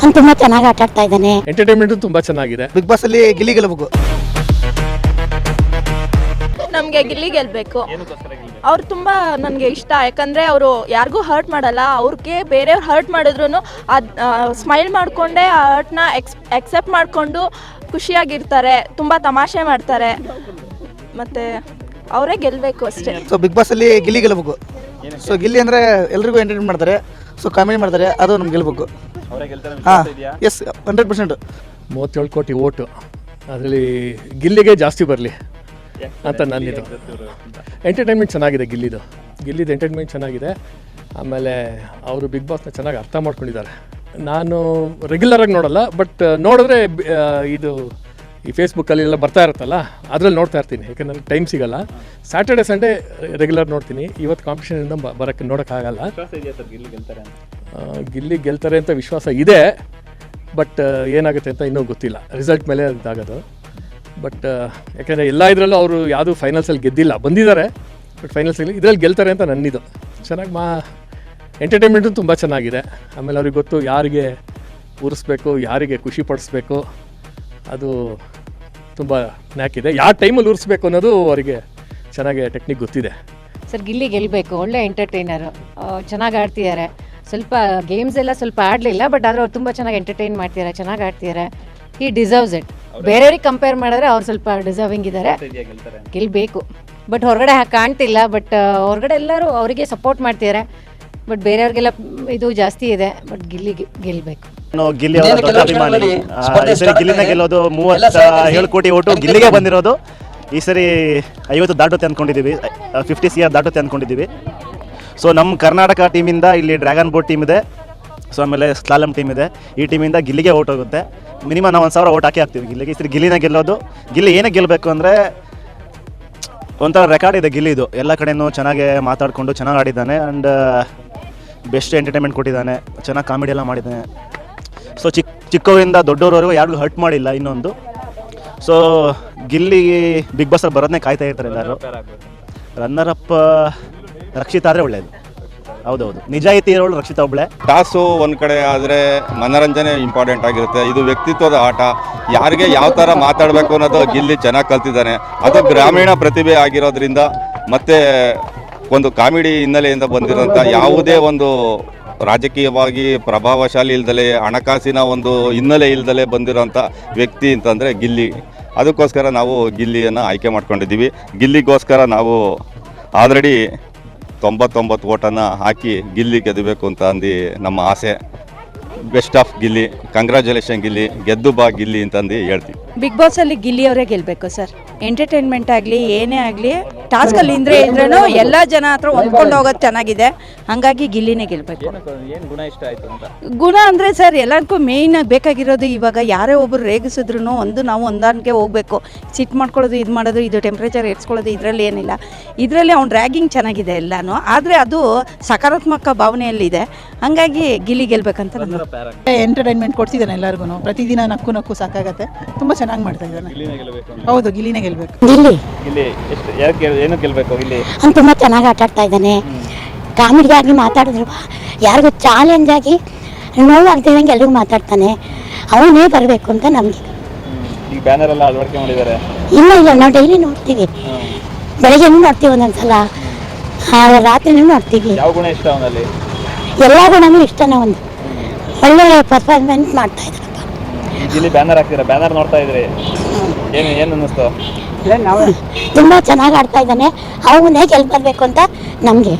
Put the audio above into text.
ಅವ್ನು ತುಂಬಾ ಚೆನ್ನಾಗಿ ಆಟ ಆಡ್ತಾ ಇದ್ದಾನೆ. ಎಂಟರ್ಟೈನ್ಮೆಂಟ್ ತುಂಬಾ ಚೆನ್ನಾಗಿದೆ. ಬಿಗ್ ಬಾಸ್ ಅಲ್ಲಿ ಗಿಲ್ಲಿ ಗೆಲ್ಲಬೇಕು. ನಮಗೆ ಗಿಲ್ಲಿ ಗೆಲ್ಲಬೇಕು. ಅವ್ರು ತುಂಬ ನನಗೆ ಇಷ್ಟ, ಯಾಕಂದರೆ ಅವರು ಯಾರಿಗೂ ಹರ್ಟ್ ಮಾಡಲ್ಲ. ಅವ್ರಿಗೆ ಬೇರೆಯವ್ರು ಹರ್ಟ್ ಮಾಡಿದ್ರು ಅದು ಸ್ಮೈಲ್ ಮಾಡಿಕೊಂಡೇ ಆ ಹರ್ಟ್ನ ಎಕ್ಸೆಪ್ಟ್ ಮಾಡಿಕೊಂಡು ಖುಷಿಯಾಗಿರ್ತಾರೆ, ತುಂಬ ತಮಾಷೆ ಮಾಡ್ತಾರೆ. ಮತ್ತು ಅವರೇ ಗೆಲ್ಲಬೇಕು ಅಷ್ಟೇ. ಸೊ ಬಿಗ್ ಬಾಸ್ ಅಲ್ಲಿ ಗಿಲ್ಲಿ ಗೆಲ್ಲಬೇಕು. ಸೊ ಗಿಲ್ಲಿ ಅಂದರೆ ಎಲ್ರಿಗೂ ಎಂಟರ್ಟೈನ್ ಮಾಡ್ತಾರೆ, ಸೊ ಕಾಮಿಡಿ ಮಾಡ್ತಾರೆ, ಅದು ನಮ್ಗೆ ಗೆಲ್ಲಬೇಕು. ಹಾಂ, ಎಸ್ 100%. 37 ಕೋಟಿ ಓಟು, ಅದರಲ್ಲಿ ಗಿಲ್ಲಿಗೆ ಜಾಸ್ತಿ ಬರಲಿ ಅಂತ ನನ್ನಿದು. ಎಂಟರ್ಟೈನ್ಮೆಂಟ್ ಚೆನ್ನಾಗಿದೆ ಗಿಲ್ಲಿದು ಎಂಟರ್ಟೈನ್ಮೆಂಟ್ ಚೆನ್ನಾಗಿದೆ. ಆಮೇಲೆ ಅವರು ಬಿಗ್ ಬಾಸ್ನ ಚೆನ್ನಾಗಿ ಅರ್ಥ ಮಾಡ್ಕೊಂಡಿದ್ದಾರೆ. ನಾನು ರೆಗ್ಯುಲರಾಗಿ ನೋಡಲ್ಲ, ಬಟ್ ನೋಡಿದ್ರೆ ಇದು ಈ ಫೇಸ್ಬುಕ್ಕಲ್ಲಿ ಎಲ್ಲ ಬರ್ತಾ ಇರುತ್ತಲ್ಲ, ಅದರಲ್ಲಿ ನೋಡ್ತಾ ಇರ್ತೀನಿ. ಯಾಕಂದ್ರೆ ನನಗೆ ಟೈಮ್ ಸಿಗೋಲ್ಲ. ಸ್ಯಾಟರ್ಡೆ ಸಂಡೇ ರೆಗ್ಯುಲರ್ ನೋಡ್ತೀನಿ. ಇವತ್ತು ಕಾಂಪಿಟೇಷನಿಂದ ಬರೋಕ್ಕೆ ನೋಡೋಕ್ಕಾಗಲ್ಲ. ಗಿಲ್ಲಿ ಗೆಲ್ತಾರೆ ಅಂತ ವಿಶ್ವಾಸ ಇದೆ, ಬಟ್ ಏನಾಗುತ್ತೆ ಅಂತ ಇನ್ನೂ ಗೊತ್ತಿಲ್ಲ. ರಿಸಲ್ಟ್ ಮೇಲೆ ಇದಾಗೋದು. ಬಟ್ ಯಾಕೆಂದರೆ ಎಲ್ಲ ಇದರಲ್ಲೂ ಅವರು ಯಾವುದೂ ಫೈನಲ್ಸಲ್ಲಿ ಗೆದ್ದಿಲ್ಲ, ಬಂದಿದ್ದಾರೆ, ಬಟ್ ಫೈನಲ್ಸಲ್ಲಿ ಇದರಲ್ಲಿ ಗೆಲ್ತಾರೆ ಅಂತ ನನ್ನಿದು. ಚೆನ್ನಾಗಿ ಎಂಟರ್ಟೈನ್ಮೆಂಟು ತುಂಬ ಚೆನ್ನಾಗಿದೆ. ಆಮೇಲೆ ಅವ್ರಿಗೆ ಗೊತ್ತು ಯಾರಿಗೆ ಉರಿಸ್ಬೇಕು, ಯಾರಿಗೆ ಖುಷಿ ಪಡಿಸ್ಬೇಕು, ಅದು ತುಂಬ ನ್ಯಾಕಿದೆ. ಯಾವ ಟೈಮಲ್ಲಿ ಉರಿಸ್ಬೇಕು ಅನ್ನೋದು ಅವರಿಗೆ ಚೆನ್ನಾಗಿ ಟೆಕ್ನಿಕ್ ಗೊತ್ತಿದೆ. ಸರ್ ಗಿಲ್ಲಿ ಗೆಲ್ಲಬೇಕು. ಒಳ್ಳೆ ಎಂಟರ್ಟೈನರು, ಚೆನ್ನಾಗಿ ಆಡ್ತಿದ್ದಾರೆ. ಸ್ವಲ್ಪ ಗೇಮ್ಸ್ ಎಲ್ಲ ಸ್ವಲ್ಪ ಆಡಲಿಲ್ಲ, ಬಟ್ ಆದರೆ ಅವ್ರು ತುಂಬ ಚೆನ್ನಾಗಿ ಎಂಟರ್ಟೈನ್ ಮಾಡ್ತಿದ್ದಾರೆ, ಚೆನ್ನಾಗಿ ಆಡ್ತಿದ್ದಾರೆ. ಈ ಡಿಸರ್ವ್ಸ್ ಇಟ್. ಬೇರೆಯವ್ರಿಗೆ ಕಂಪೇರ್ ಮಾಡಿದ್ರೆ ಅವ್ರು ಸ್ವಲ್ಪ ಡಿಸರ್ವಿಂಗ್ ಇದ್ದಾರೆ, ಗೆಲ್ಲಬೇಕು. ಬಟ್ ಹೊರಗಡೆ ಕಾಣ್ತಿಲ್ಲ, ಬಟ್ ಹೊರಗಡೆ ಎಲ್ಲರೂ ಅವರಿಗೆ ಸಪೋರ್ಟ್ ಮಾಡ್ತಿದ್ದಾರೆ. ಬಟ್ ಬೇರೆಯವ್ರಿಗೆಲ್ಲ ಇದು ಜಾಸ್ತಿ ಇದೆ, ಬಟ್ ಗಿಲ್ಲಿಗೆ ಗೆಲ್ಲಬೇಕು. ಗಿಲ್ಲಿ ಅವರ ದೊಡ್ಡ ಅಭಿಮಾನಿ. ಈ ಸರಿ ಗಿಲ್ಲಿನ ಗೆಲ್ಲೋದು 37 ಕೋಟಿ ಓಟು ಗಿಲ್ಲಿಗೆ ಬಂದಿರೋದು. ಈ ಸರಿ 50 ದಾಟುತ್ತೆ ಅಂದ್ಕೊಂಡಿದ್ದೀವಿ, 50 CR ದಾಟುತ್ತೆ ಅಂದ್ಕೊಂಡಿದ್ದೀವಿ. ಸೊ ನಮ್ಮ ಕರ್ನಾಟಕ ಟೀಮಿಂದ ಇಲ್ಲಿ ಡ್ರ್ಯಾಗನ್ ಬೋಟ್ ಟೀಮ್ ಇದೆ, ಸೊ ಆಮೇಲೆ ಸ್ಲಾಲಮ್ ಟೀಮ್ ಇದೆ. ಈ ಟೀಮಿಂದ ಗಿಲ್ಲಿಗೆ ಓಟ್ ಹೋಗುತ್ತೆ. ಮಿನಿಮಮ್ ನಾವು 1000 ಓಟ್ ಹಾಕ್ತೀವಿ ಗಿಲ್ಲಿಗೆ. ಈ ಸರಿ ಗಿಲ್ಲಿನ ಗೆಲ್ಲೋದು. ಗಿಲ್ಲಿ ಏನಕ್ಕೆ ಗೆಲ್ಲಬೇಕು ಅಂದರೆ ಒಂಥರ ರೆಕಾರ್ಡ್ ಇದೆ ಗಿಲ್ಲಿದು. ಎಲ್ಲ ಕಡೆಯೂ ಚೆನ್ನಾಗಿ ಮಾತಾಡಿಕೊಂಡು ಚೆನ್ನಾಗಿ ಆಡಿದ್ದಾನೆ. ಆ್ಯಂಡ್ ಬೆಸ್ಟ್ ಎಂಟರ್ಟೈನ್ಮೆಂಟ್ ಕೊಟ್ಟಿದ್ದಾನೆ, ಚೆನ್ನಾಗಿ ಕಾಮಿಡಿ ಎಲ್ಲ ಮಾಡಿದ್ದಾನೆ. ಸೊ ಚಿಕ್ಕವರಿಂದ ದೊಡ್ಡವರವರೆಗೂ ಯಾರಿಗೂ ಹರ್ಟ್ ಮಾಡಿಲ್ಲ. ಇನ್ನೊಂದು, ಸೊ ಗಿಲ್ಲಿ ಬಿಗ್ ಬಾಸಲ್ಲಿ ಬರೋದನ್ನೇ ಕಾಯ್ತಾ ಇರ್ತಾರೆ ಎಲ್ಲರೂ. ರನ್ನರ್ ಅಪ್ ರಕ್ಷಿತಾ ಆದರೆ ಒಳ್ಳೆಯದು. ಹೌದೌದು, ನಿಜಾಯಿತಿ ಇರೋಳು ರಕ್ಷಿತಾ ಒಬ್ಬಳೆ. ಟಾಸು ಒಂದು ಕಡೆ ಆದರೆ ಮನೋರಂಜನೆ ಇಂಪಾರ್ಟೆಂಟ್ ಆಗಿರುತ್ತೆ. ಇದು ವ್ಯಕ್ತಿತ್ವದ ಆಟ. ಯಾರಿಗೆ ಯಾವ ಥರ ಮಾತಾಡಬೇಕು ಅನ್ನೋದು ಗಿಲ್ಲಿ ಚೆನ್ನಾಗಿ ಕಲ್ತಿದ್ದಾನೆ. ಅದು ಗ್ರಾಮೀಣ ಪ್ರತಿಭೆ ಆಗಿರೋದ್ರಿಂದ ಮತ್ತು ಒಂದು ಕಾಮಿಡಿ ಹಿನ್ನೆಲೆಯಿಂದ ಬಂದಿರೋಂಥ, ಯಾವುದೇ ಒಂದು ರಾಜಕೀಯವಾಗಿ ಪ್ರಭಾವಶಾಲಿ ಇಲ್ದಲೆ, ಹಣಕಾಸಿನ ಒಂದು ಹಿನ್ನೆಲೆ ಇಲ್ದಲೆ ಬಂದಿರೋಂಥ ವ್ಯಕ್ತಿ ಅಂತಂದರೆ ಗಿಲ್ಲಿ. ಅದಕ್ಕೋಸ್ಕರ ನಾವು ಗಿಲ್ಲಿಯನ್ನು ಆಯ್ಕೆ ಮಾಡ್ಕೊಂಡಿದ್ದೀವಿ. ಗಿಲ್ಲಿಗೋಸ್ಕರ ನಾವು ಆಲ್ರೆಡಿ 99 ಓಟನ್ನು ಹಾಕಿ ಗಿಲ್ಲಿ ಗೆಲ್ಲಬೇಕು ಅಂತ ಅಂದು ನಮ್ಮ ಆಸೆ. Best of Gilli, congratulation Gilli, ಗೆದ್ದು ಬಾ ಗಿಲ್ಲಿ ಅಂತಂದು ಹೇಳ್ತೀವಿ. ಬಿಗ್ ಬಾಸಲ್ಲಿ ಗಿಲ್ಲಿಯವರೇ ಗೆಲ್ಲಬೇಕು ಸರ್. ಎಂಟರ್ಟೈನ್ಮೆಂಟ್ ಆಗಲಿ ಏನೇ ಆಗಲಿ, ಟಾಸ್ಕಲ್ಲಿ ಇದ್ರೂ ಎಲ್ಲ ಜನ ಹತ್ರ ಹೊಂದ್ಕೊಂಡು ಹೋಗೋದು ಚೆನ್ನಾಗಿದೆ. ಹಾಗಾಗಿ ಗಿಲ್ಲಿನೇ ಗೆಲ್ಲಬೇಕು. ಗುಣ ಅಂದರೆ ಸರ್ ಎಲ್ಲರಿಗೂ ಮೇಯ್ನಾಗಿ ಬೇಕಾಗಿರೋದು, ಇವಾಗ ಯಾರೇ ಒಬ್ಬರು ರೇಗಿಸಿದ್ರು ನಾವು ಹೊಂದಾಣಿಕೆ ಹೋಗಬೇಕು. ಸಿಟ್ಟು ಮಾಡ್ಕೊಳ್ಳೋದು, ಇದು ಮಾಡೋದು, ಇದು ಟೆಂಪ್ರೇಚರ್ ಏರ್ಸ್ಕೊಳ್ಳೋದು, ಇದರಲ್ಲಿ ಏನಿಲ್ಲ. ಇದರಲ್ಲಿ ಅವ್ನು ರ್ಯಾಗಿಂಗ್ ಚೆನ್ನಾಗಿದೆ ಎಲ್ಲನೂ, ಆದರೆ ಅದು ಸಕಾರಾತ್ಮಕ ಭಾವನೆಯಲ್ಲಿದೆ. ಹಾಗಾಗಿ ಗಿಲ್ಲಿ ಗೆಲ್ಲಬೇಕಂತ ನಾನು. ಎಂಟರ್ಟೈನ್ಮೆಂಟ್ ಕೊಡ್ತಿದ್ದಾನೆ ಎಲ್ಲರಿಗೂ. ಪ್ರತಿದಿನ ನಕ್ಕು ಸಾಕಾಗತ್ತೆ. ತುಂಬ ಚೆನ್ನಾಗಿ ಮಾಡ್ತಾ ಇದ್ದಾನೆ. ಹೌದು, ಗಿಲ್ಲಿನೇ ಗೆಲ್ಲಬೇಕು. ಅವ್ನು ತುಂಬ ಚೆನ್ನಾಗಿ ಆಟ ಆಡ್ತಾ ಇದ್ದಾನೆ. ಕಾಮಿಡಿಯಾಗಿ ಮಾತಾಡಿದ್ರು, ಯಾರಿಗೂ ಚಾಲೆಂಜ್ ಆಗಿ ನೋವು ಆಗ್ತಿದ್ದಂಗೆ ಎಲ್ರಿಗೂ ಮಾತಾಡ್ತಾನೆ. ಅವನೇ ಬರಬೇಕು ಅಂತ ನಮಗೆ. ಇಲ್ಲ, ನಾವು ಡೈಲಿ ನೋಡ್ತೀವಿ. ಬೆಳಗ್ಗೆನೂ ನೋಡ್ತೀವಿ, ಒಂದೊಂದ್ಸಲ ರಾತ್ರಿನೂ ನೋಡ್ತೀವಿ. ಎಲ್ಲ ಗುಣನೂ ಇಷ್ಟನೇ. ಒಂದು ಒಳ್ಳೆ ಪರ್ಫಾರ್ಮೆನ್ಸ್ ಮಾಡ್ತಾ ಇದ್ದಾರಪ್ಪ. ಬ್ಯಾನರ್ ನೋಡ್ತಾ ಇದ್ರಿ, ಏನು ಅನ್ನಿಸ್ತು? ತುಂಬ ಚೆನ್ನಾಗಿ ಆಡ್ತಾ ಇದ್ದಾನೆ. ಅವನೇ ಗೆಲ್ ಬರಬೇಕು ಅಂತ ನಮಗೆ.